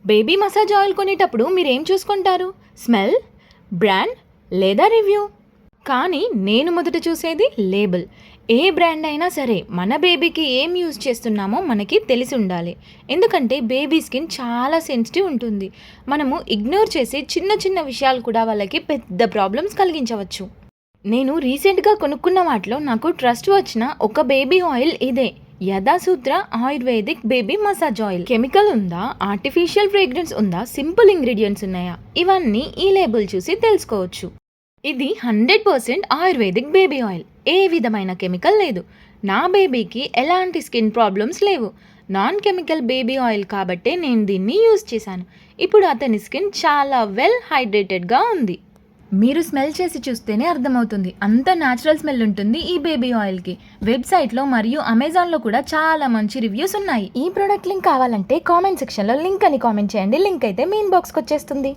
Baby massage oil కొనేటప్పుడు మీరేం చూసుకుంటారు? స్మెల్, బ్రాండ్ లేదా రివ్యూ? కానీ నేను మొదట చూసేది లేబుల్. ఏ బ్రాండ్ అయినా సరే మన బేబీకి ఏం యూజ్ చేస్తున్నామో మనకి తెలిసి ఉండాలి. ఎందుకంటే బేబీ స్కిన్ చాలా సెన్సిటివ్ ఉంటుంది. మనము ఇగ్నోర్ చేసే చిన్న చిన్న విషయాలు కూడా వాళ్ళకి పెద్ద ప్రాబ్లమ్స్ కలిగించవచ్చు. నేను రీసెంట్గా కొనుక్కున్న వాటిలో నాకు ట్రస్ట్ వచ్చిన ఒక బేబీ ఆయిల్ ఇదే, Yathasutra ayurvedic baby massage oil. Chemical ఉందా, ఆర్టిఫిషియల్ ఫ్రేగ్రెన్స్ ఉందా, సింపుల్ ఇంగ్రీడియంట్స్ ఉన్నాయా, ఇవన్నీ ఈ లేబుల్ చూసి తెలుసుకోవచ్చు. ఇది 100% ఆయుర్వేదిక్ బేబీ ఆయిల్. ఏ విధమైన కెమికల్ లేదు. నా బేబీకి ఎలాంటి స్కిన్ ప్రాబ్లమ్స్ లేవు. నాన్ కెమికల్ బేబీ ఆయిల్ కాబట్టే నేను దీన్ని యూజ్ చేశాను. ఇప్పుడు అతని స్కిన్ చాలా వెల్ హైడ్రేటెడ్గా ఉంది. మీరు స్మెల్ చేసి చూస్తేనే అర్థమవుతుంది. అంత న్యాచురల్ స్మెల్ ఉంటుంది ఈ బేబీ ఆయిల్కి. వెబ్సైట్లో మరియు అమెజాన్లో కూడా చాలా మంచి రివ్యూస్ ఉన్నాయి. ఈ ప్రోడక్ట్ లింక్ కావాలంటే కామెంట్ సెక్షన్లో లింక్ అని కామెంట్ చేయండి. లింక్ అయితే మీ ఇన్బాక్స్కి వచ్చేస్తుంది.